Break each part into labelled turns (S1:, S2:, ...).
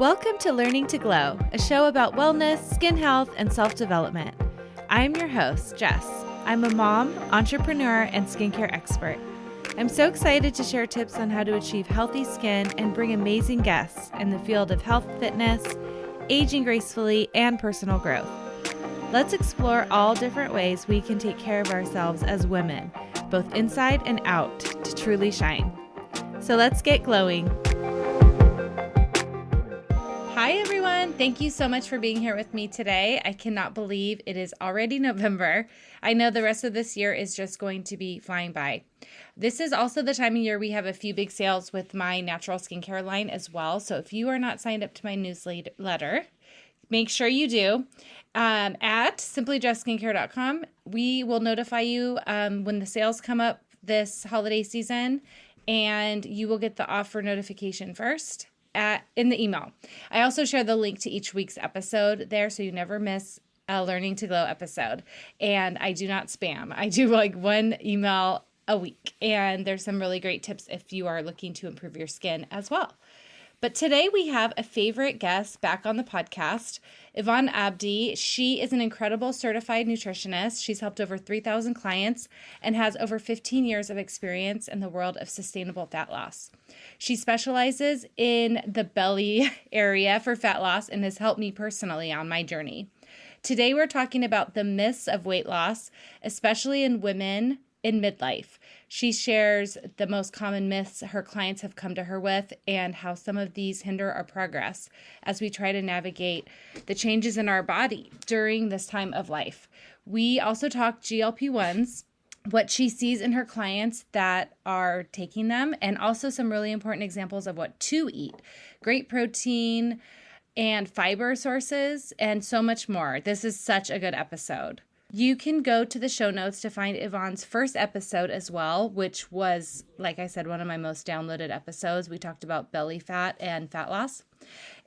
S1: Welcome to Learning to Glow, a show about wellness, skin health, and self-development. I'm your host, Jess. I'm a mom, entrepreneur, and skincare expert. I'm so excited to share tips on how to achieve healthy skin and bring amazing guests in the field of health, fitness, aging gracefully, and personal growth. Let's explore all different ways we can take care of ourselves as women, both inside and out, to truly shine. So let's get glowing. Hi, everyone. Thank you so much for being here with me today. I cannot believe it is already November. I know the rest of this year is just going to be flying by. This is also the time of year we have a few big sales with my natural skincare line as well. So if you are not signed up to my newsletter, make sure you do. At simplyjessskincare.com, we will notify you when the sales come up this holiday season, and you will get the offer notification first in the email. I also share the link to each week's episode there, so you never miss a Learning to Glow episode. And I do not spam. I do like one email a week, and there's some really great tips if you are looking to improve your skin as well. But today we have a favorite guest back on the podcast, Yvonne Abdi. She is an incredible certified nutritionist. She's helped over 3,000 clients and has over 15 years of experience in the world of sustainable fat loss. She specializes in the belly area for fat loss and has helped me personally on my journey. Today we're talking about the myths of weight loss, especially in women in midlife. She shares the most common myths her clients have come to her with and how some of these hinder our progress as we try to navigate the changes in our body during this time of life. We also talk GLP-1s, what she sees in her clients that are taking them, and also some really important examples of what to eat. Great protein and fiber sources and so much more. This is such a good episode. You can go to the show notes to find Yvonne's first episode as well, which was, like I said, one of my most downloaded episodes. We talked about belly fat and fat loss,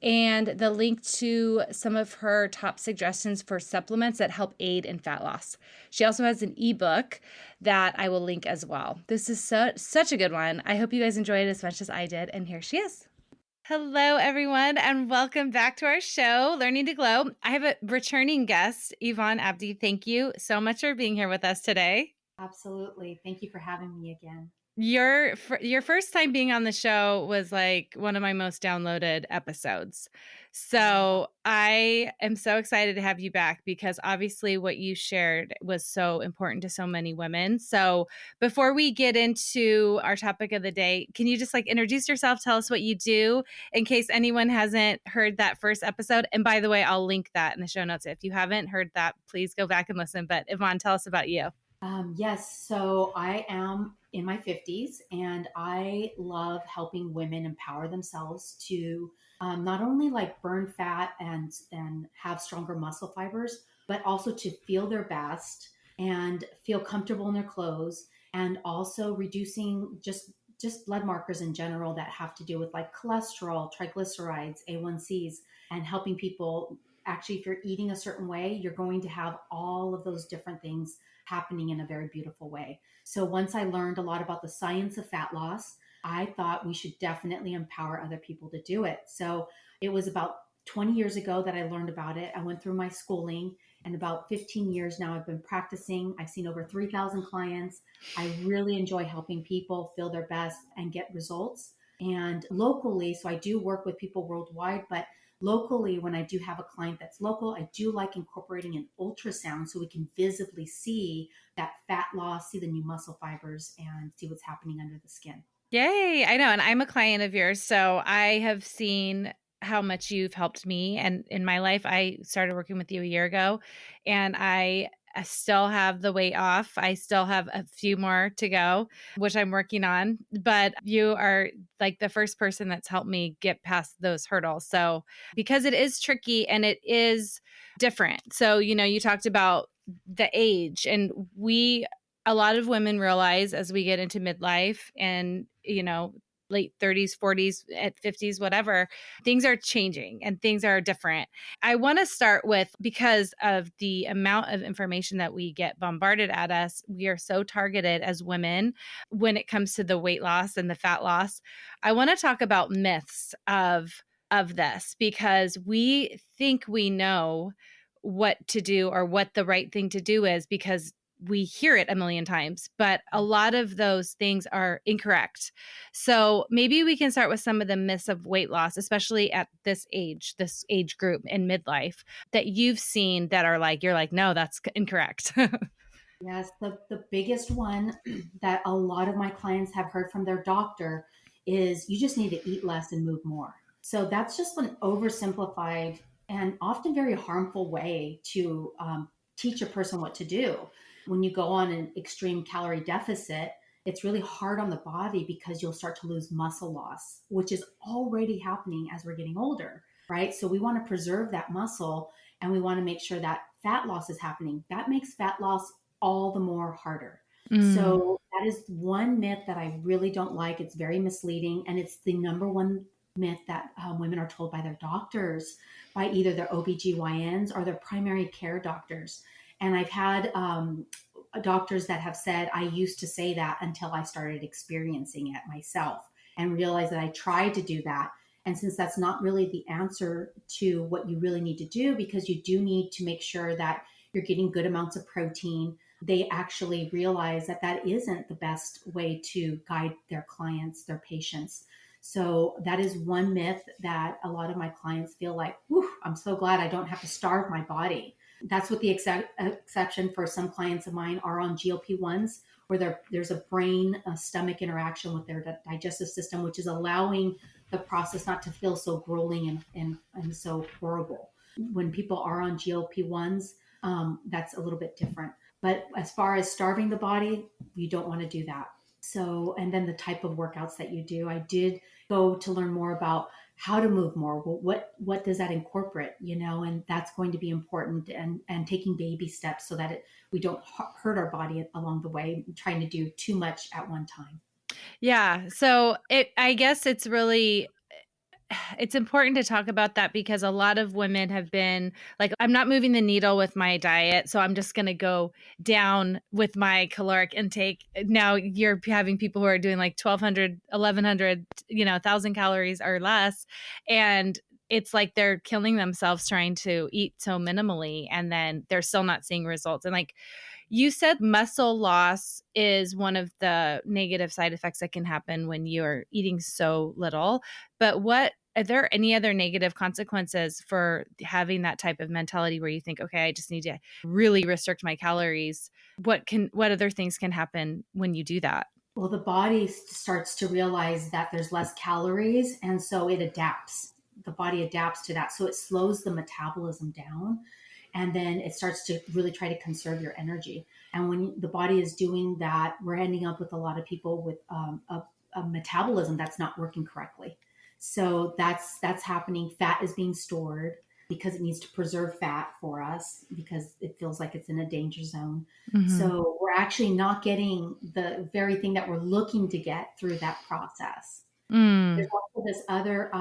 S1: and the link to some of her top suggestions for supplements that help aid in fat loss. She also has an ebook that I will link as well. This is such a good one. I hope you guys enjoyed it as much as I did, and here she is. Hello, everyone, and welcome back to our show, Learning to Glow. I have a returning guest, Yvonne Abdi. Thank you so much for being here with us today.
S2: Absolutely. Thank you for having me again.
S1: Your first time being on the show was like one of my most downloaded episodes. So I am so excited to have you back because obviously what you shared was so important to so many women. So before we get into our topic of the day, can you just like introduce yourself, tell us what you do in case anyone hasn't heard that first episode? And by the way, I'll link that in the show notes. If you haven't heard that, please go back and listen. But Yvonne, tell us about you.
S2: Yes. So I am in my 50s and I love helping women empower themselves to not only like burn fat and have stronger muscle fibers, but also to feel their best and feel comfortable in their clothes, and also reducing just blood markers in general that have to do with like cholesterol, triglycerides, A1Cs, and helping people actually, if you're eating a certain way, you're going to have all of those different things happening in a very beautiful way. So once I learned a lot about the science of fat loss, I thought we should definitely empower other people to do it. So it was about 20 years ago that I learned about it. I went through my schooling, and about 15 years now I've been practicing. I've seen over 3,000 clients. I really enjoy helping people feel their best and get results. And locally, so I do work with people worldwide, but locally, when I do have a client that's local, I do like incorporating an ultrasound so we can visibly see that fat loss, see the new muscle fibers, and see what's happening under the skin.
S1: Yay. I know. And I'm a client of yours. So I have seen how much you've helped me. And in my life, I started working with you a year ago, and I still have the weight off. I still have a few more to go, which I'm working on. But you are like the first person that's helped me get past those hurdles. So because it is tricky and it is different. So, you talked about the age, and a lot of women realize as we get into midlife and, late 30s, 40s, at 50s, whatever, things are changing and things are different. I want to start with, because of the amount of information that we get bombarded at us, we are so targeted as women when it comes to the weight loss and the fat loss. I want to talk about myths of of this because we think we know what to do or what the right thing to do is because we hear it a million times, but a lot of those things are incorrect. So maybe we can start with some of the myths of weight loss, especially at this age group in midlife that you've seen that are like, you're like, no, that's incorrect.
S2: Yes, the biggest one that a lot of my clients have heard from their doctor is you just need to eat less and move more. So that's just an oversimplified and often very harmful way to teach a person what to do. When you go on an extreme calorie deficit, it's really hard on the body because you'll start to lose muscle loss, which is already happening as we're getting older, right? So we want to preserve that muscle and we want to make sure that fat loss is happening. That makes fat loss all the more harder.
S1: Mm.
S2: So that is one myth that I really don't like. It's very misleading. And it's the number one myth that women are told by their doctors, by either their OBGYNs or their primary care doctors. And I've had doctors that have said, I used to say that until I started experiencing it myself and realized that I tried to do that. And since that's not really the answer to what you really need to do, because you do need to make sure that you're getting good amounts of protein, they actually realize that that isn't the best way to guide their clients, their patients. So that is one myth that a lot of my clients feel like, whew, I'm so glad I don't have to starve my body. That's what the exception for some clients of mine are on GLP-1s, where there's a brain stomach interaction with their digestive system, which is allowing the process not to feel so grueling and so horrible. When people are on GLP-1s, that's a little bit different. But as far as starving the body, you don't want to do that. So, and then the type of workouts that you do, I did go to learn more about how to move more. Well, what does that incorporate, and that's going to be important, and taking baby steps so that we don't hurt our body along the way, trying to do too much at one time.
S1: Yeah. So I guess it's important to talk about that because a lot of women have been like, I'm not moving the needle with my diet, so I'm just going to go down with my caloric intake. Now you're having people who are doing like 1200, 1100, 1000 calories or less. And it's like they're killing themselves trying to eat so minimally and then they're still not seeing results. And like you said, muscle loss is one of the negative side effects that can happen when you're eating so little. But are there any other negative consequences for having that type of mentality where you think, okay, I just need to really restrict my calories? What other things can happen when you do that?
S2: Well, the body starts to realize that there's less calories, and so it adapts. The body adapts to that. So it slows the metabolism down, and then it starts to really try to conserve your energy. And when the body is doing that, we're ending up with a lot of people with a metabolism that's not working correctly. So that's happening. Fat is being stored because it needs to preserve fat for us because it feels like it's in a danger zone.
S1: Mm-hmm.
S2: So we're actually not getting the very thing that we're looking to get through that process. There's
S1: Mm.
S2: also this other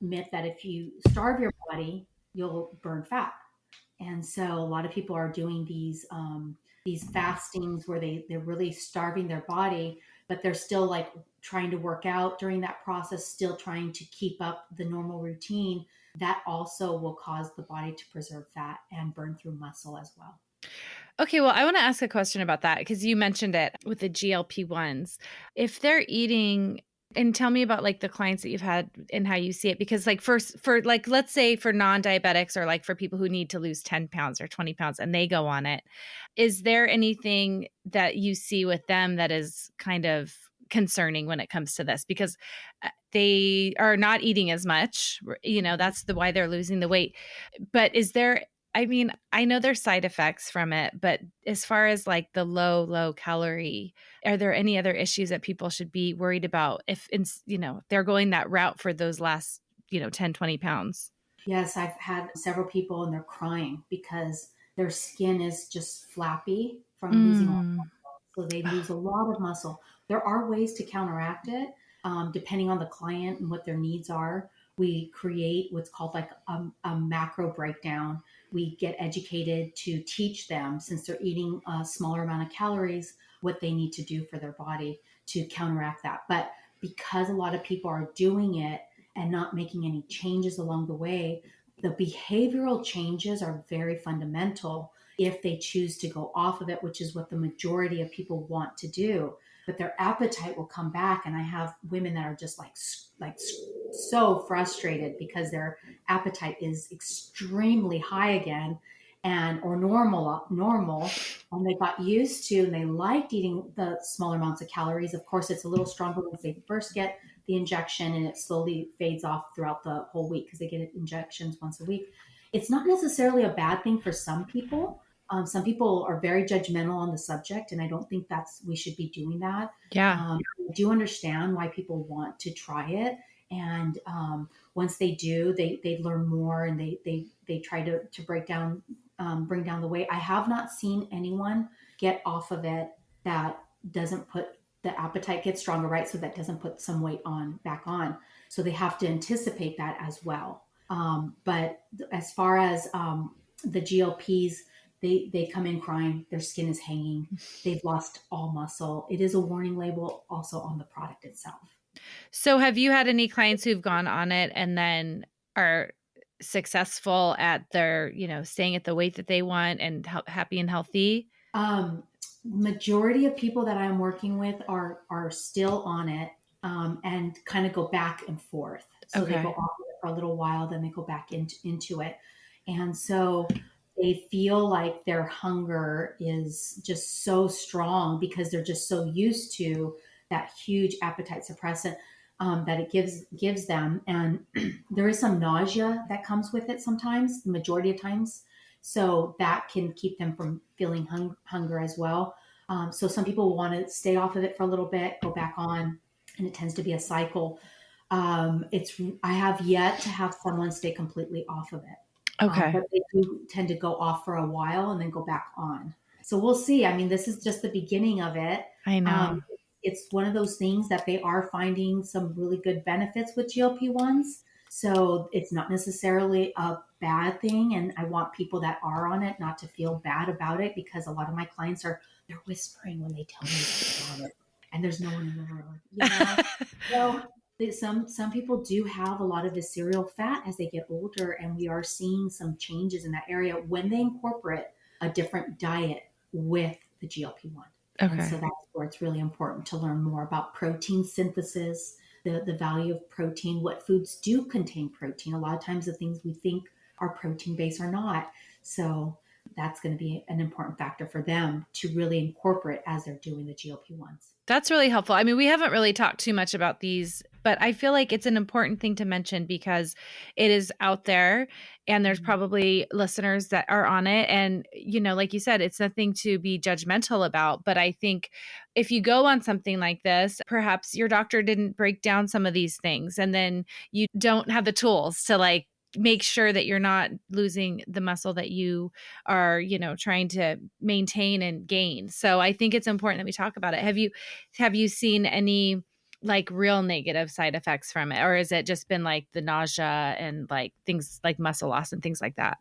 S2: myth that if you starve your body, you'll burn fat. And so a lot of people are doing these fastings where they're really starving their body, but they're still like trying to work out during that process, still trying to keep up the normal routine. That also will cause the body to preserve fat and burn through muscle as well.
S1: Okay, well, I want to ask a question about that because you mentioned it with the GLP-1s. If they're eating, and tell me about like the clients that you've had and how you see it, because like for like, let's say for non-diabetics or like for people who need to lose 10 pounds or 20 pounds and they go on it, is there anything that you see with them that is kind of concerning when it comes to this? Because they are not eating as much, that's why they're losing the weight. But is there, I mean, I know there's side effects from it, but as far as like the low calorie, are there any other issues that people should be worried about if, they're going that route for those last, 10, 20 pounds?
S2: Yes, I've had several people and they're crying because their skin is just flappy from losing all.
S1: Mm.
S2: So they lose a lot of muscle. There are ways to counteract it, depending on the client and what their needs are. We create what's called like a macro breakdown. We get educated to teach them, since they're eating a smaller amount of calories, what they need to do for their body to counteract that. But because a lot of people are doing it and not making any changes along the way, the behavioral changes are very fundamental if they choose to go off of it, which is what the majority of people want to do. But their appetite will come back, and I have women that are just like so frustrated because their appetite is extremely high again, and or normal, and they got used to and they liked eating the smaller amounts of calories. Of course, it's a little stronger once they first get the injection, and it slowly fades off throughout the whole week because they get injections once a week. It's not necessarily a bad thing for some people. Some people are very judgmental on the subject, and I don't think we should be doing that.
S1: Yeah.
S2: I do understand why people want to try it, and once they do, they learn more, and they try to bring down the weight. I have not seen anyone get off of it that doesn't put the appetite gets stronger, right? So that doesn't put some weight back on. So they have to anticipate that as well. But as far as the GLPs, they come in crying, their skin is hanging, they've lost all muscle. It is a warning label also on the product itself.
S1: So have you had any clients who've gone on it and then are successful at their, staying at the weight that they want and happy and healthy?
S2: Majority of people that I'm working with are still on it, and kind of go back and forth. So
S1: Okay.
S2: they go off of it for a little while, then they go back into it. And so they feel like their hunger is just so strong because they're just so used to that huge appetite suppressant, that it gives them. And there is some nausea that comes with it sometimes, the majority of times. So that can keep them from feeling hunger as well. So some people want to stay off of it for a little bit, go back on, and it tends to be a cycle. I have yet to have someone stay completely off of it.
S1: Okay.
S2: But they do tend to go off for a while and then go back on. So we'll see. I mean, this is just the beginning of it.
S1: I know.
S2: It's one of those things that they are finding some really good benefits with GLP-1s. So it's not necessarily a bad thing. And I want people that are on it not to feel bad about it, because a lot of my clients they're whispering when they tell me about it. And there's no one in the room. Well, some people do have a lot of visceral fat as they get older, and we are seeing some changes in that area when they incorporate a different diet with the GLP-1.
S1: Okay.
S2: And so that's where it's really important to learn more about protein synthesis, the value of protein, what foods do contain protein. A lot of times the things we think are protein based are not. So that's going to be an important factor for them to really incorporate as they're doing the GLP-1s.
S1: That's really helpful. I mean, we haven't really talked too much about these, but I feel like it's an important thing to mention because it is out there and there's probably listeners that are on it. And, like you said, it's nothing to be judgmental about. But I think if you go on something like this, perhaps your doctor didn't break down some of these things, and then you don't have the tools to make sure that you're not losing the muscle that you are, trying to maintain and gain. So I think it's important that we talk about it. Have you seen any real negative side effects from it? Or has it just been the nausea and things like muscle loss and things like that?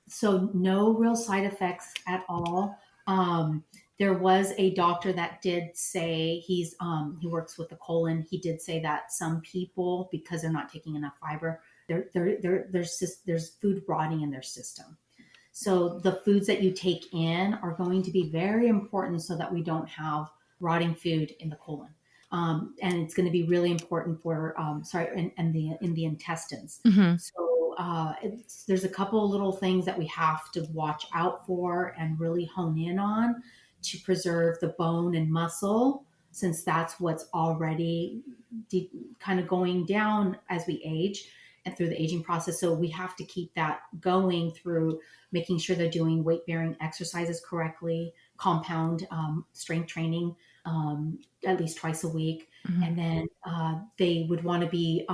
S2: So no real side effects at all. There was a doctor that did say he works with the colon. He did say that some people, because they're not taking enough fiber, there's food rotting in their system. So the foods that you take in are going to be very important so that we don't have rotting food in the colon. And it's going to be really important for, in the intestines.
S1: Mm-hmm.
S2: So there's a couple of little things that we have to watch out for and really hone in on to preserve the bone and muscle, since that's what's already kind of going down as we age and through the aging process. So we have to keep that going through making sure they're doing weight-bearing exercises correctly, compound strength training at least twice a week. Mm-hmm. And then they would want to be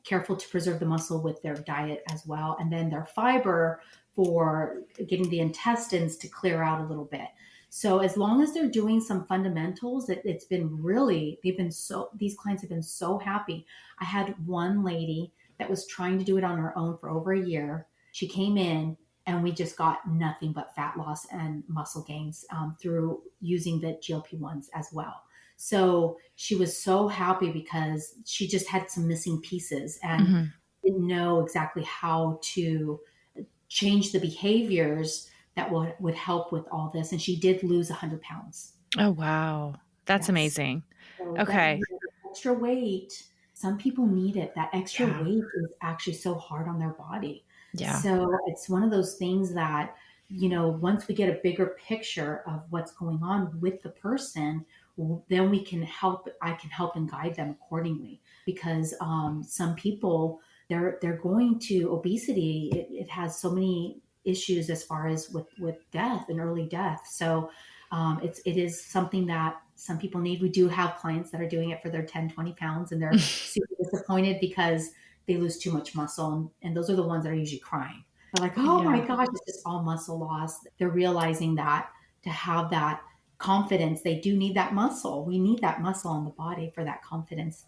S2: careful to preserve the muscle with their diet as well. And then their fiber for getting the intestines to clear out a little bit. So as long as they're doing some fundamentals, these clients have been so happy. I had one lady that was trying to do it on her own for over a year. She came in and we just got nothing but fat loss and muscle gains through using the GLP-1s as well. So she was so happy because she just had some missing pieces and
S1: Hmm.
S2: didn't know exactly how to change the behaviors that would help with all this. And she did lose 100 pounds.
S1: Oh, wow. That's
S2: Yes.
S1: amazing.
S2: So that,
S1: Okay.
S2: extra weight, some people need it. That extra
S1: Yeah.
S2: weight is actually so hard on their body.
S1: Yeah.
S2: So it's one of those things that, once we get a bigger picture of what's going on with the person, then I can help and guide them accordingly. Because some people, they're going to obesity. It has so many issues as far as with death and early death. So it is something that some people need. We do have clients that are doing it for their 10, 20 pounds, and they're super disappointed because they lose too much muscle. And those are the ones that are usually crying. They're like, oh my
S1: Yeah.
S2: gosh, it's just all muscle loss. They're realizing that to have that confidence, they do need that muscle. We need that muscle on the body for that confidence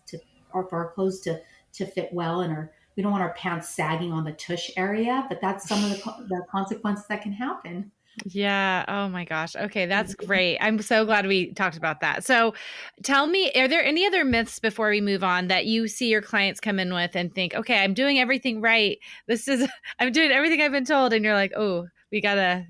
S2: or for our clothes to fit well. And we don't want our pants sagging on the tush area, but that's some of the consequences that can happen.
S1: Yeah. Oh my gosh. Okay. That's great. I'm so glad we talked about that. So tell me, are there any other myths before we move on that you see your clients come in with and think, okay, I'm doing everything right. I'm doing everything I've been told. And you're like, oh, we gotta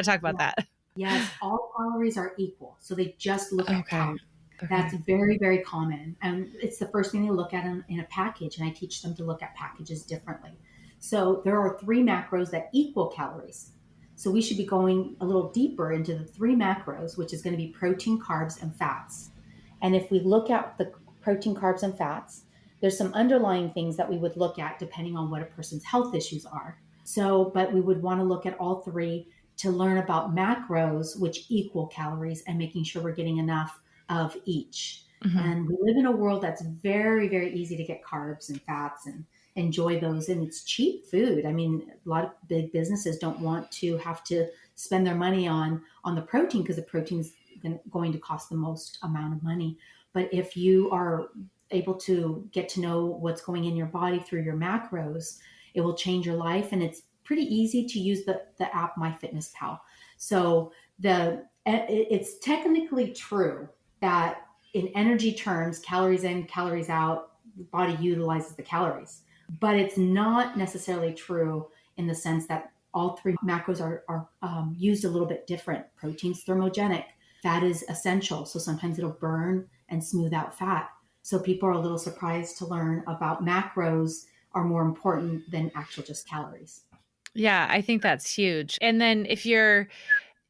S1: talk about that.
S2: Yes, all calories are equal. So they just look at
S1: Okay.
S2: calories. That's
S1: Okay.
S2: very, very common. And it's the first thing they look at in a package. And I teach them to look at packages differently. So there are three macros that equal calories. So we should be going a little deeper into the three macros, which is going to be protein, carbs, and fats. And if we look at the protein, carbs, and fats, there's some underlying things that we would look at depending on what a person's health issues are. So, but we would want to look at all three to learn about macros, which equal calories, and making sure we're getting enough of each.
S1: Hmm.
S2: And we live in a world that's very, very easy to get carbs and fats and enjoy those. And it's cheap food. I mean, a lot of big businesses don't want to have to spend their money on the protein because the protein's going to cost the most amount of money. But if you are able to get to know what's going in your body through your macros, it will change your life. And it's pretty easy to use the app MyFitnessPal. So it's technically true that in energy terms, calories in, calories out, the body utilizes the calories. But it's not necessarily true in the sense that all three macros are used a little bit different. Protein's thermogenic, fat is essential. So sometimes it'll burn and smooth out fat. So people are a little surprised to learn about macros are more important than actual just calories.
S1: Yeah, I think that's huge. And then if you're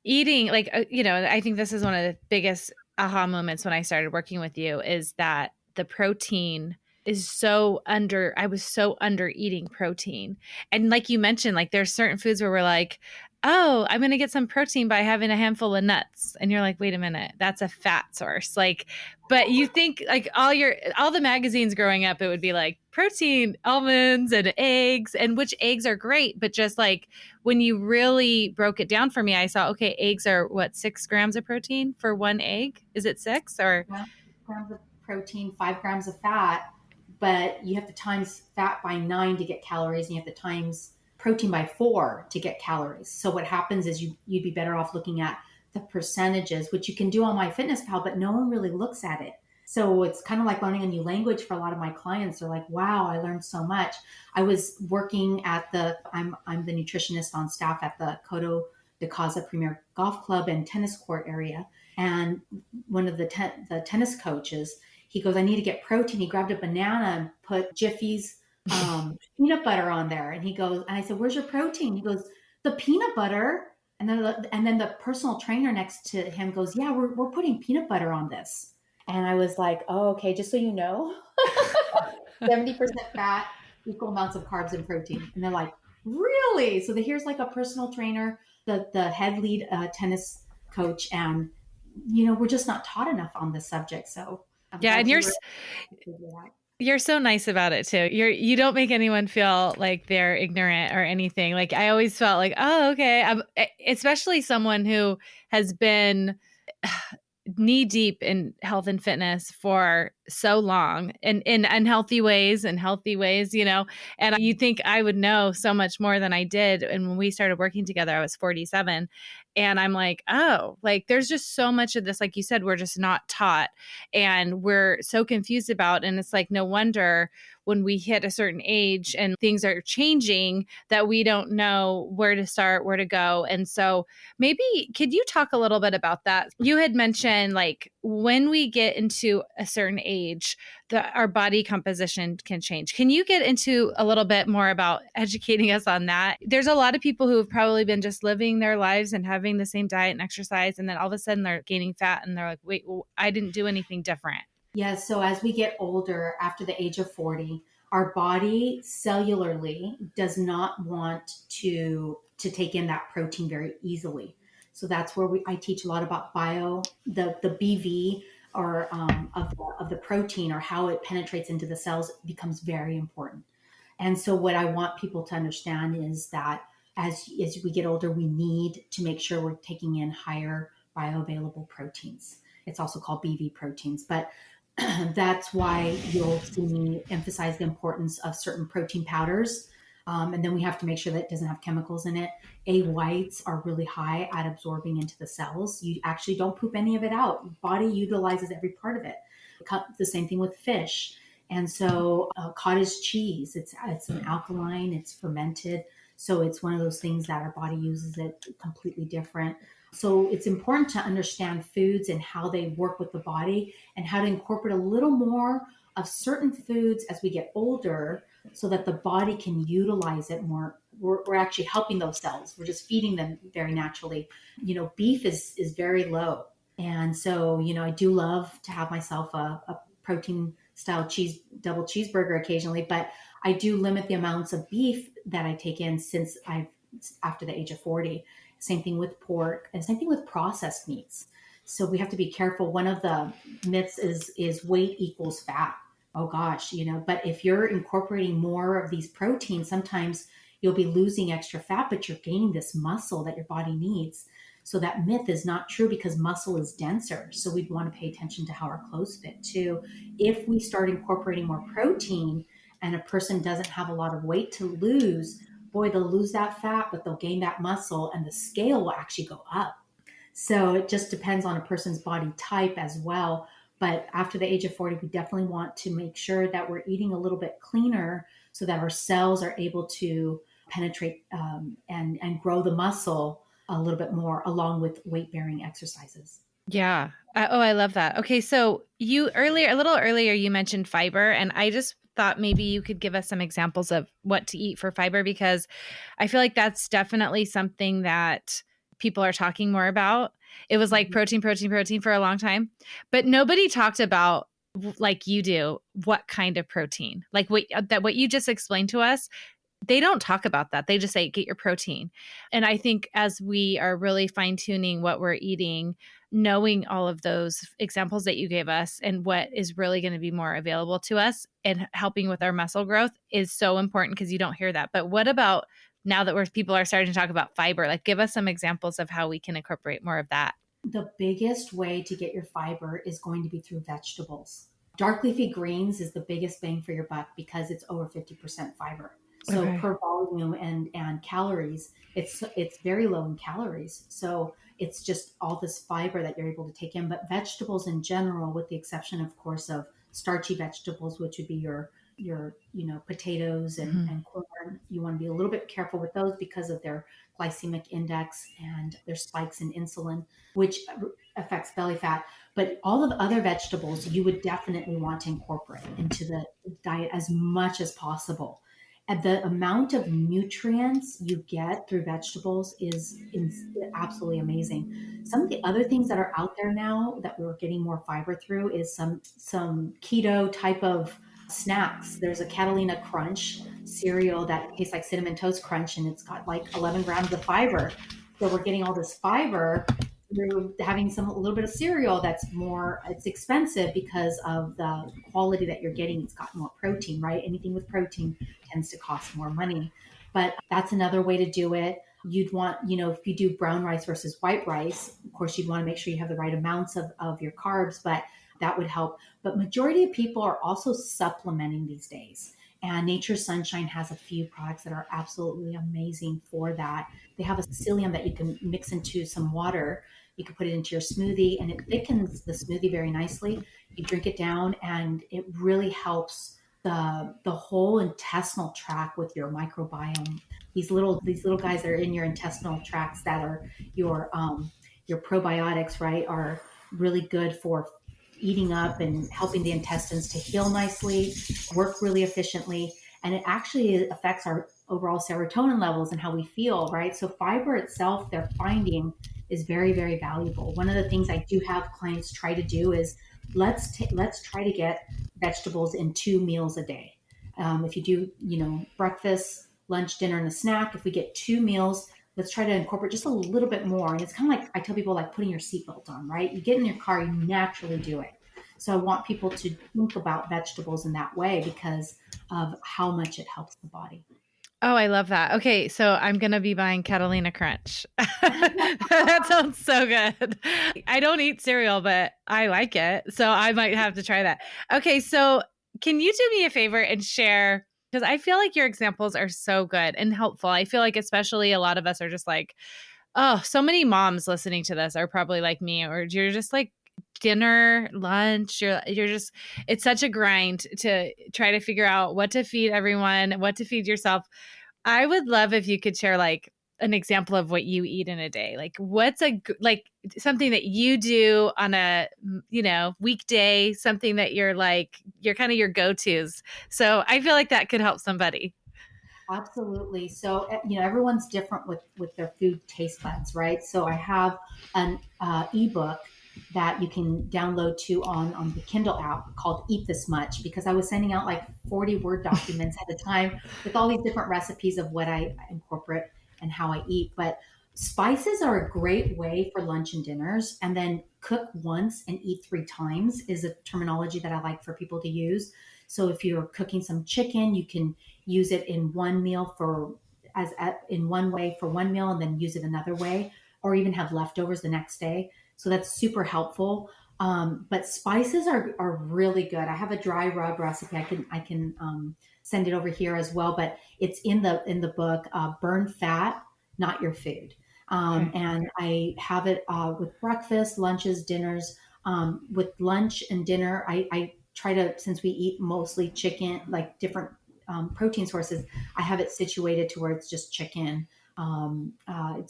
S1: eating, like, I think this is one of the biggest aha moments when I started working with you is that the protein is I was so under eating protein. And like you mentioned, like there's certain foods where we're like, oh, I'm going to get some protein by having a handful of nuts. And you're like, wait a minute, that's a fat source. Like, but you think like all the magazines growing up, it would be like protein, almonds and eggs, and which eggs are great. But just like when you really broke it down for me, I saw, okay, eggs are what, 6 grams of protein for one egg? Is it six or?
S2: Yeah, grams of protein, 5 grams of fat, but you have to times fat by 9 to get calories, and you have to times protein by 4 to get calories. So what happens is you'd be better off looking at the percentages, which you can do on MyFitnessPal, but no one really looks at it. So it's kind of like learning a new language for a lot of my clients. They're like, wow, I learned so much. I was working I'm the nutritionist on staff at the Coto de Casa Premier Golf Club and tennis court area. And one of the tennis coaches, he goes, I need to get protein. He grabbed a banana and put Jiffy's peanut butter on there. And he goes, and I said, where's your protein? He goes, the peanut butter. And then the personal trainer next to him goes, yeah, we're putting peanut butter on this. And I was like, oh, okay, just so you know, 70% fat, equal amounts of carbs and protein. And they're like, really? So here's like a personal trainer, the head lead tennis coach, and we're just not taught enough on this subject. So I'm
S1: Yeah, and
S2: glad
S1: you're
S2: you were able to figure it out.
S1: you're so nice about it too. You don't make anyone feel like they're ignorant or anything. Like I always felt like, oh, okay. Especially someone who has been knee deep in health and fitness for so long and in unhealthy ways and healthy ways, and you think I would know so much more than I did. And when we started working together, I was 47. And I'm like, oh, like there's just so much of this, like you said, we're just not taught and we're so confused about. And it's like, no wonder when we hit a certain age and things are changing that we don't know where to start, where to go. And so maybe could you talk a little bit about that? You had mentioned like when we get into a certain age, our body composition can change. Can you get into a little bit more about educating us on that? There's a lot of people who have probably been just living their lives and having the same diet and exercise, and then all of a sudden they're gaining fat and they're like, wait, well, I didn't do anything different.
S2: Yes. So as we get older, after the age of 40, our body cellularly does not want to take in that protein very easily. So that's where I teach a lot about the BV or of the protein or how it penetrates into the cells becomes very important. And so what I want people to understand is that as we get older, we need to make sure we're taking in higher bioavailable proteins. It's also called BV proteins, but that's why you'll see me emphasize the importance of certain protein powders. And then we have to make sure that it doesn't have chemicals in it. A whites are really high at absorbing into the cells. You actually don't poop any of it out. Your body utilizes every part of it. The same thing with fish. And so cottage cheese, it's an alkaline, it's fermented. So it's one of those things that our body uses it completely different. So it's important to understand foods and how they work with the body and how to incorporate a little more of certain foods as we get older so that the body can utilize it more. We're actually helping those cells. We're just feeding them very naturally. Beef is very low. And so, I do love to have myself a protein style double cheeseburger occasionally, but I do limit the amounts of beef that I take in since after the age of 40. Same thing with pork and same thing with processed meats. So we have to be careful. One of the myths is weight equals fat. Oh gosh, but if you're incorporating more of these proteins, sometimes you'll be losing extra fat, but you're gaining this muscle that your body needs. So that myth is not true because muscle is denser. So we'd want to pay attention to how our clothes fit too. If we start incorporating more protein and a person doesn't have a lot of weight to lose, boy, they'll lose that fat, but they'll gain that muscle and the scale will actually go up. So it just depends on a person's body type as well. But after the age of 40, we definitely want to make sure that we're eating a little bit cleaner so that our cells are able to penetrate and grow the muscle a little bit more along with weight bearing exercises.
S1: Yeah. I love that. Okay. So a little earlier, you mentioned fiber, and I just thought maybe you could give us some examples of what to eat for fiber, because I feel like that's definitely something that people are talking more about. It was like protein, protein, protein for a long time, but nobody talked about, like you do, what kind of protein, like what you just explained to us. They don't talk about that. They just say, get your protein. And I think as we are really fine tuning what we're eating, knowing all of those examples that you gave us and what is really going to be more available to us and helping with our muscle growth is so important, because you don't hear that. But what about now that people are starting to talk about fiber? Like, give us some examples of how we can incorporate more of that.
S2: The biggest way to get your fiber is going to be through vegetables. Dark leafy greens is the biggest bang for your buck because it's over 50% fiber. So
S1: Okay.
S2: per volume and calories, it's very low in calories. So it's just all this fiber that you're able to take in. But vegetables in general, with the exception, of course, of starchy vegetables, which would be your potatoes and corn, you want to be a little bit careful with those because of their glycemic index and their spikes in insulin, which affects belly fat. But all of the other vegetables you would definitely want to incorporate into the diet as much as possible. And the amount of nutrients you get through vegetables is absolutely amazing. Some of the other things that are out there now that we're getting more fiber through is some keto type of snacks. There's a Catalina Crunch cereal that tastes like Cinnamon Toast Crunch, and it's got like 11 grams of fiber. So we're getting all this fiber through having a little bit of cereal it's expensive because of the quality that you're getting. It's got more protein, right? Anything with protein tends to cost more money. But that's another way to do it. you'd want, if you do brown rice versus white rice, of course, you'd want to make sure you have the right amounts of your carbs, but that would help. But majority of people are also supplementing these days. And Nature's Sunshine has a few products that are absolutely amazing for that. They have a psyllium that you can mix into some water. You can put it into your smoothie, and it thickens the smoothie very nicely. You drink it down, and it really helps the whole intestinal tract with your microbiome. These little guys that are in your intestinal tracts that are your probiotics, right, are really good for eating up and helping the intestines to heal nicely, work really efficiently, and it actually affects our overall serotonin levels and how we feel, right? So fiber itself, they're finding, is very, very valuable. One of the things I do have clients try to do is let's try to get vegetables in 2 meals a day. If you do, breakfast, lunch, dinner, and a snack, if we get 2 meals, let's try to incorporate just a little bit more. And it's kind of like I tell people, like putting your seatbelt on, right? You get in your car, you naturally do it. So I want people to think about vegetables in that way because of how much it helps the body.
S1: Oh, I love that. Okay, so I'm gonna be buying Catalina Crunch. That sounds so good. I don't eat cereal, but I like it, so I might have to try that. Okay, so can you do me a favor and share, because I feel like your examples are so good and helpful. I feel like especially a lot of us are just like, oh, so many moms listening to this are probably like me, or you're just like dinner, lunch, you're just, it's such a grind to try to figure out what to feed everyone, what to feed yourself. I would love if you could share like an example of what you eat in a day. Like what's like something that you do on a, weekday, something that you're like, you're kind of your go-tos. So I feel like that could help somebody.
S2: Absolutely. So, everyone's different with their food taste buds, right? So I have an ebook that you can download to on the Kindle app called Eat This Much, because I was sending out like 40 Word documents at a time with all these different recipes of what I incorporate and how I eat. But spices are a great way for lunch and dinners, and then cook once and eat 3 times is a terminology that I like for people to use. So if you're cooking some chicken, you can use it in one meal in one way for one meal and then use it another way, or even have leftovers the next day. So that's super helpful. But spices are really good. I have a dry rub recipe. I can send it over here as well, but it's in the book, Burn Fat, Not Your Food.
S1: Okay.
S2: And I have it with breakfast, lunches, dinners. With lunch and dinner, I try to, since we eat mostly chicken, like different protein sources, I have it situated to where it's just chicken,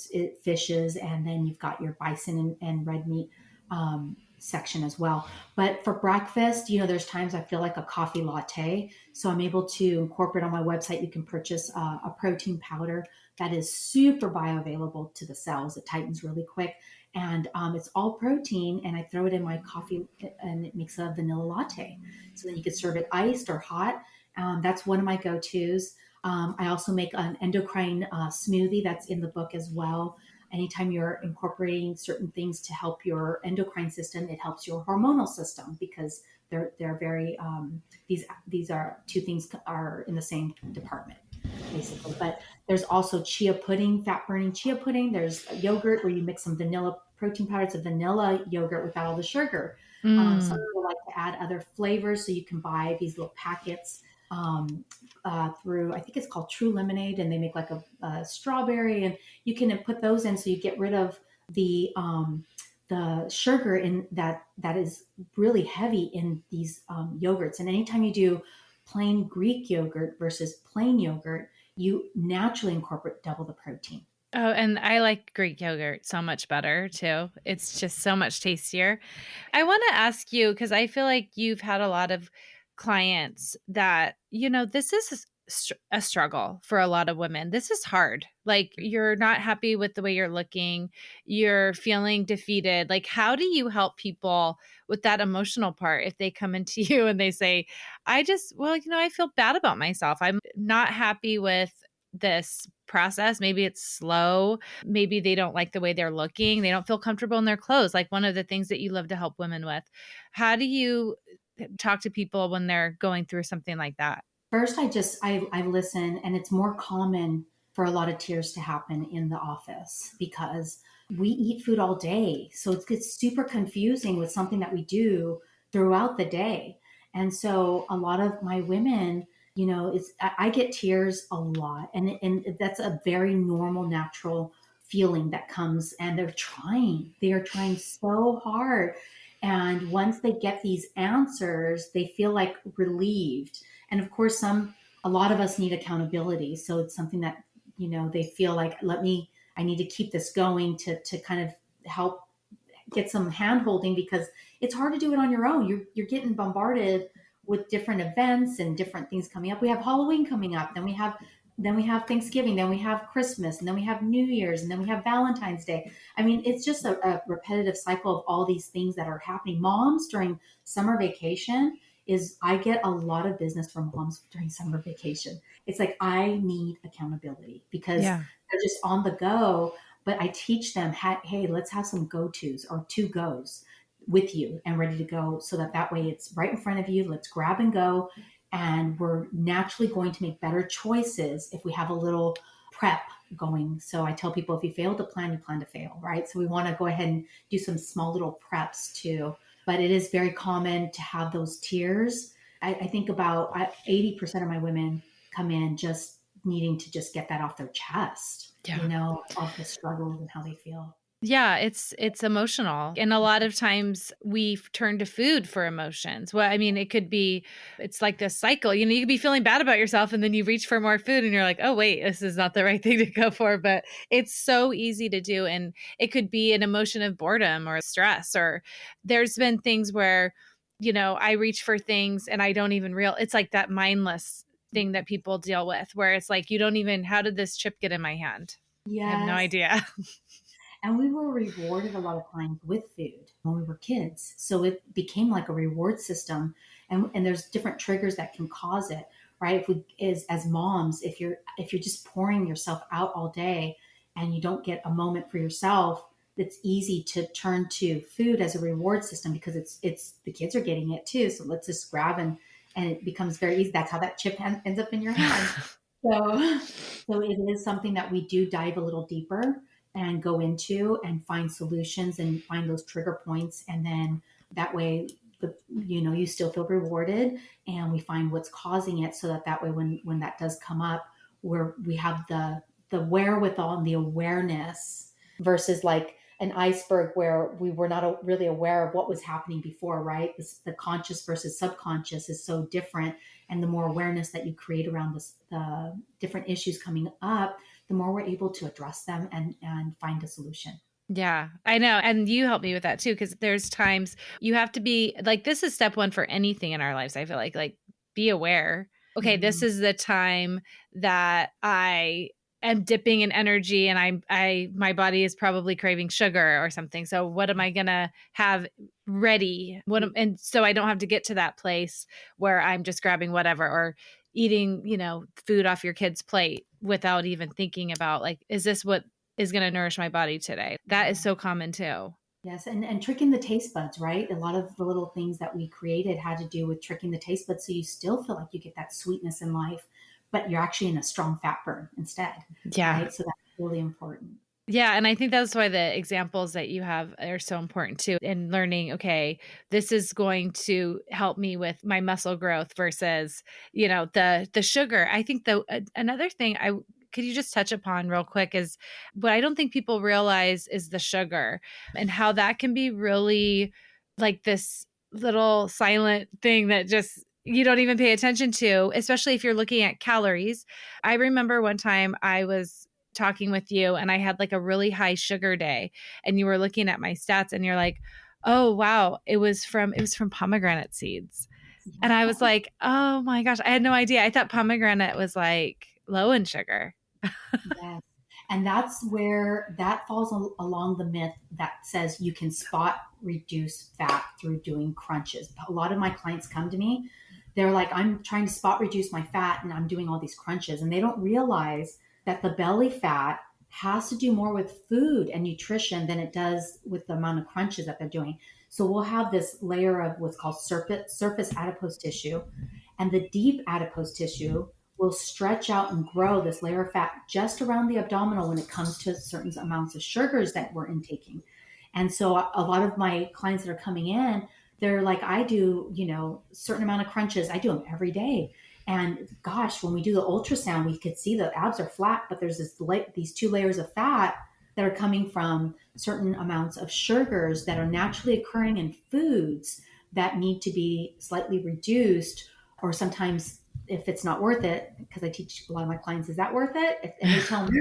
S2: it fishes, and then you've got your bison and red meat section as well. But for breakfast, there's times I feel like a coffee latte. So I'm able to incorporate on my website. You can purchase a protein powder that is super bioavailable to the cells. It tightens really quick. And it's all protein, and I throw it in my coffee, and it makes a vanilla latte. So then you could serve it iced or hot. That's one of my go-tos. I also make an endocrine smoothie that's in the book as well. Anytime you're incorporating certain things to help your endocrine system, it helps your hormonal system, because they're very these are two things are in the same department basically. But there's also chia pudding, fat burning chia pudding. There's yogurt where you mix some vanilla protein powder. It's a vanilla yogurt without all the sugar. Some
S1: Mm.
S2: people like to add other flavors, so you can buy these little packets through, I think it's called True Lemonade, and they make like a strawberry, and you can put those in, so you get rid of the sugar in that is really heavy in these yogurts. And anytime you do plain Greek yogurt versus plain yogurt, you naturally incorporate double the protein.
S1: Oh, and I like Greek yogurt so much better too. It's just so much tastier. I want to ask you, because I feel like you've had a lot of clients that, this is a struggle for a lot of women. This is hard. Like, you're not happy with the way you're looking, you're feeling defeated. Like, how do you help people with that emotional part if they come into you and they say, I feel bad about myself. I'm not happy with this process. Maybe it's slow. Maybe they don't like the way they're looking. They don't feel comfortable in their clothes. Like one of the things that you love to help women with. How do you talk to people when they're going through something like that?
S2: First, I listen, and it's more common for a lot of tears to happen in the office because we eat food all day. So it gets super confusing with something that we do throughout the day. And so a lot of my women, I get tears a lot. And that's a very normal, natural feeling that comes, and they are trying so hard. And once they get these answers, they feel like relieved. And of course, a lot of us need accountability. So it's something that, they feel like, I need to keep this going to kind of help get some hand holding, because it's hard to do it on your own. You're getting bombarded with different events and different things coming up. We have Halloween coming up, then we have Thanksgiving, then we have Christmas, and then we have New Year's, and then we have Valentine's Day. I mean, it's just a repetitive cycle of all these things that are happening. Moms during summer vacation I get a lot of business from moms during summer vacation. It's like, I need accountability because
S1: Yeah.
S2: they're just on the go. But I teach them, hey, let's have some go-tos or two goes with you and ready to go, so that way it's right in front of you. Let's grab and go. And we're naturally going to make better choices if we have a little prep going. So I tell people, if you fail to plan, you plan to fail, right? So we want to go ahead and do some small little preps too. But it is very common to have those tears. I think about 80% of my women come in just needing to just get that off their chest,
S1: Yeah.
S2: of the struggles and how they feel.
S1: Yeah, it's emotional. And a lot of times we turn to food for emotions. Well, I mean, it's like this cycle. You could be feeling bad about yourself and then you reach for more food and you're like, "Oh, wait, this is not the right thing to go for." But it's so easy to do, and it could be an emotion of boredom or stress, or there's been things where, I reach for things and I don't even it's like that mindless thing that people deal with, where it's like, you don't even, how did this chip get in my hand? I have no
S2: Yes.
S1: idea.
S2: And we were rewarded a lot of times with food when we were kids. So it became like a reward system. And there's different triggers that can cause it, right? If we as moms, if you're just pouring yourself out all day and you don't get a moment for yourself, it's easy to turn to food as a reward system because it's the kids are getting it too. So let's just grab and it becomes very easy. That's how that chip ends up in your hand. So, so it is something that we do dive a little deeper and go into and find solutions and find those trigger points. And then that way, you still feel rewarded, and we find what's causing it, so that way, when that does come up, where we have the wherewithal and the awareness, versus like an iceberg where we were not really aware of what was happening before, right? The conscious versus subconscious is so different. And the more awareness that you create around the different issues coming up, the more we're able to address them and find a solution.
S1: Yeah, I know. And you help me with that too, because there's times you have to be like, this is step one for anything in our lives. I feel like be aware. Okay, this
S2: Mhm.
S1: is the time that I am dipping in energy and my body is probably craving sugar or something. So what am I gonna have ready? And so I don't have to get to that place where I'm just grabbing whatever or eating, food off your kid's plate without even thinking about, like, is this what is going to nourish my body today? That is
S2: Yeah.
S1: so common too.
S2: Yes, and tricking the taste buds, right? A lot of the little things that we created had to do with tricking the taste buds, so you still feel like you get that sweetness in life, but you're actually in a strong fat burn instead,
S1: Yeah.
S2: right? So that's really important.
S1: Yeah. And I think that's why the examples that you have are so important too, in learning, okay, this is going to help me with my muscle growth versus, the sugar. I think another thing could you just touch upon real quick is what I don't think people realize is the sugar and how that can be really like this little silent thing that just you don't even pay attention to, especially if you're looking at calories. I remember one time I was talking with you and I had like a really high sugar day and you were looking at my stats and you're like, "Oh, wow, it was from pomegranate seeds." And I was
S2: Yeah.
S1: like, "Oh my gosh, I had no idea. I thought pomegranate was like low in sugar."
S2: Yes. And that's where that falls along the myth that says you can spot reduce fat through doing crunches. A lot of my clients come to me, they're like, I'm trying to spot reduce my fat and I'm doing all these crunches. And they don't realize that the belly fat has to do more with food and nutrition than it does with the amount of crunches that they're doing. So we'll have this layer of what's called surface adipose tissue, and the deep adipose tissue will stretch out and grow this layer of fat just around the abdominal when it comes to certain amounts of sugars that we're intaking. And so a lot of my clients that are coming in, they're like, I do, certain amount of crunches. I do them every day. And gosh, when we do the ultrasound, we could see the abs are flat, but there's these two layers of fat that are coming from certain amounts of sugars that are naturally occurring in foods that need to be slightly reduced, or sometimes if it's not worth it, because I teach a lot of my clients, is that worth it? And they tell me,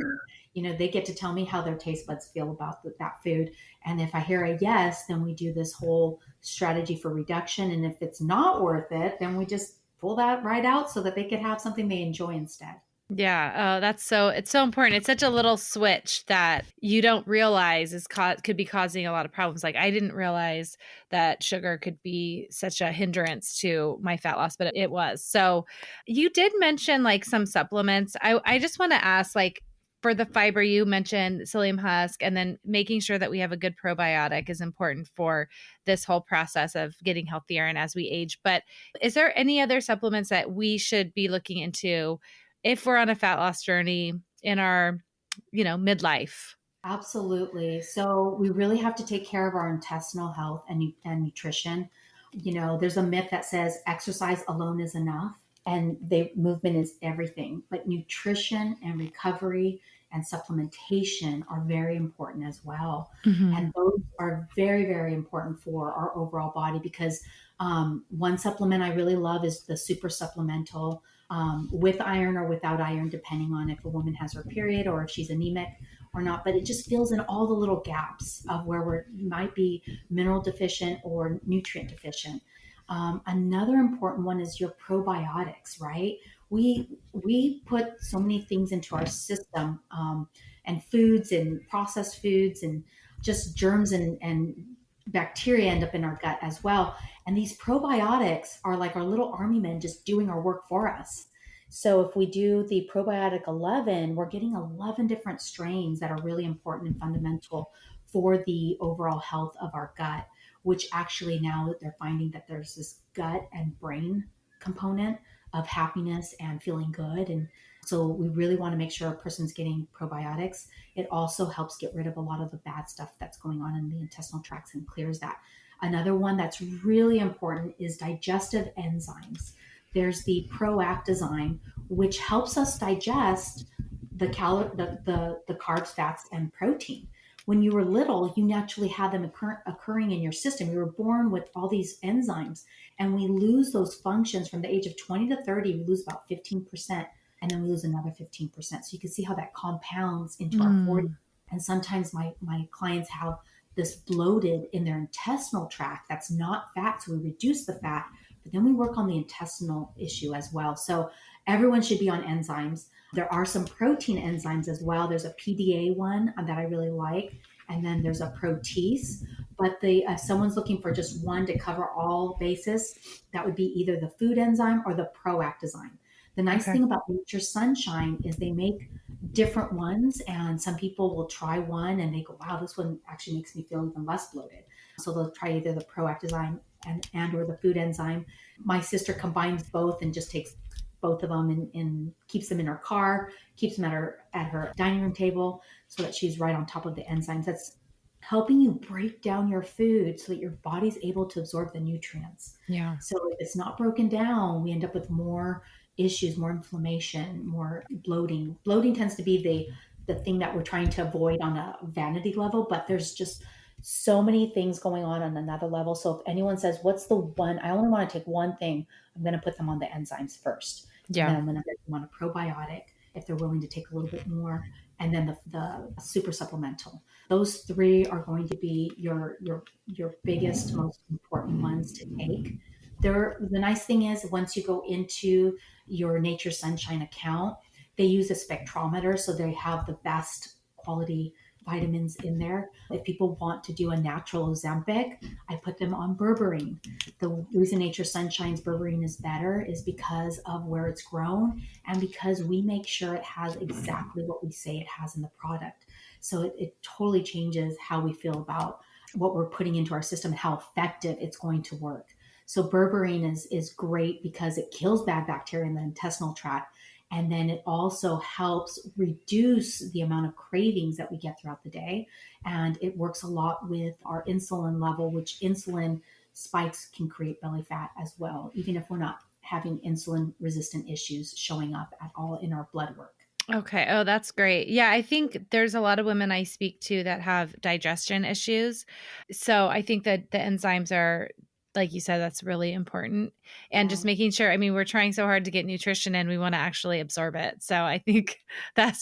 S2: they get to tell me how their taste buds feel about that food. And if I hear a yes, then we do this whole strategy for reduction. And if it's not worth it, then we just pull that right out so that they could have something they enjoy instead.
S1: Yeah. Oh, it's so important. It's such a little switch that you don't realize could be causing a lot of problems. Like I didn't realize that sugar could be such a hindrance to my fat loss, but it was. So you did mention like some supplements. I just want to ask, like, for the fiber, you mentioned psyllium husk, and then making sure that we have a good probiotic is important for this whole process of getting healthier and as we age. But is there any other supplements that we should be looking into if we're on a fat loss journey in our, midlife?
S2: Absolutely. So we really have to take care of our intestinal health and nutrition. There's a myth that says exercise alone is enough and movement is everything, but nutrition and recovery and supplementation are very important as well.
S1: Mhm.
S2: And those are very, very important for our overall body because one supplement I really love is the super supplemental, with iron or without iron, depending on if a woman has her period or if she's anemic or not. But it just fills in all the little gaps of where we might be mineral deficient or nutrient deficient. Another important one is your probiotics, right? We put so many things into our system, and foods and processed foods and just germs and bacteria end up in our gut as well. And these probiotics are like our little army men just doing our work for us. So if we do the probiotic 11, we're getting 11 different strains that are really important and fundamental for the overall health of our gut, which actually now they're finding that there's this gut and brain component of happiness and feeling good. And so we really want to make sure a person's getting probiotics. It also helps get rid of a lot of the bad stuff that's going on in the intestinal tracts and clears that. Another one that's really important is digestive enzymes. There's the proactazyme, which helps us digest the carbs, fats, and protein. When you were little, you naturally had them occurring in your system. You were born with all these enzymes, and we lose those functions from the age of 20 to 30. We lose about 15%, and then we lose another 15%. So you can see how that compounds into our 40s.
S1: Mm.
S2: And sometimes my clients have this bloated in their intestinal tract that's not fat. So we reduce the fat, but then we work on the intestinal issue as well. So everyone should be on enzymes. There are some protein enzymes as well. There's a PDA one that I really like. And then there's a Protease. But if someone's looking for just one to cover all bases, that would be either the food enzyme or the proactazyme. The nice
S1: Okay.
S2: thing about Nature Sunshine is they make different ones, and some people will try one and they go, wow, this one actually makes me feel even less bloated. So they'll try either the proactazyme and or the food enzyme. My sister combines both and just takes both of them and keeps them in her car, keeps them at her dining room table so that she's right on top of the enzymes. That's helping you break down your food so that your body's able to absorb the nutrients.
S1: Yeah.
S2: So if it's not broken down, we end up with more issues, more inflammation, more bloating. Bloating tends to be the thing that we're trying to avoid on a vanity level, but there's just so many things going on another level. So if anyone says, what's the one, I only want to take one thing, I'm going to put them on the enzymes first. And
S1: Yeah.
S2: then I'm going to get them on a probiotic if they're willing to take a little bit more. And then the super supplemental. Those three are going to be your biggest, most important ones to take. The nice thing is once you go into your Nature Sunshine account, they use a spectrometer, so they have the best quality vitamins in there. If people want to do a natural Ozempic, I put them on berberine. The reason Nature Sunshine's berberine is better is because of where it's grown and because we make sure it has exactly what we say it has in the product. So it totally changes how we feel about what we're putting into our system and how effective it's going to work. So berberine is great because it kills bad bacteria in the intestinal tract. And then it also helps reduce the amount of cravings that we get throughout the day. And it works a lot with our insulin level, which insulin spikes can create belly fat as well, even if we're not having insulin resistant issues showing up at all in our blood work.
S1: Okay. Oh, that's great. Yeah, I think there's a lot of women I speak to that have digestion issues. So I think that the enzymes are, like you said, that's really important. And just
S2: Yeah.
S1: making sure, I mean, we're trying so hard to get nutrition and we want to actually absorb it. So I think
S2: Yeah.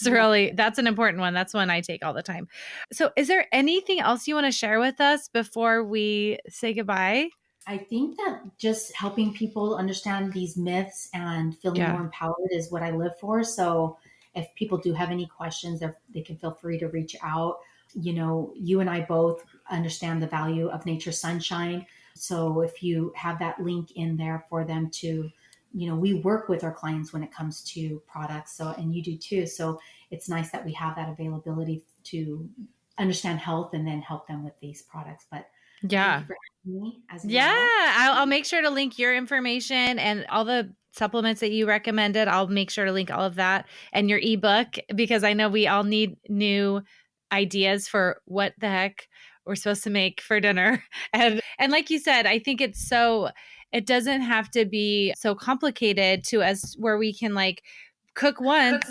S1: that's an important one. That's one I take all the time. So is there anything else you want to share with us before we say goodbye?
S2: I think that just helping people understand these myths and feeling
S1: Yeah.
S2: more empowered is what I live for. So if people do have any questions, they can feel free to reach out. You and I both understand the value of nature's sunshine. So if you have that link in there for them to, we work with our clients when it comes to products. So, and you do too. So it's nice that we have that availability to understand health and then help them with these products. But thank
S1: Yeah.
S2: you for having me as
S1: Yeah,
S2: well.
S1: I'll make sure to link your information and all the supplements that you recommended. I'll make sure to link all of that and your ebook because I know we all need new ideas for what the heck we're supposed to make for dinner. And like you said, I think it doesn't have to be so complicated to us where we can like cook once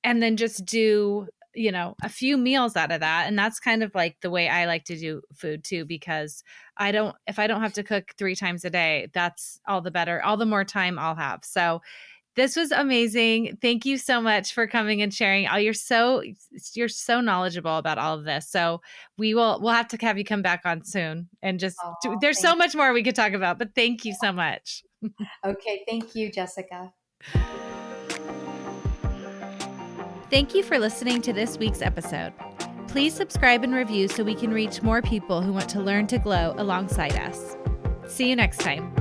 S1: and then just do a few meals out of that. And that's kind of like the way I like to do food too, because if I don't have to cook 3 times a day, that's all the better, all the more time I'll have. So this was amazing. Thank you so much for coming and sharing. You're so knowledgeable about all of this. So we'll have to have you come back on soon and
S2: Oh,
S1: there's so
S2: thank
S1: much more we could talk about, but thank you so much.
S2: Okay, thank you, Jessica.
S1: Thank you for listening to this week's episode. Please subscribe and review so we can reach more people who want to learn to glow alongside us. See you next time.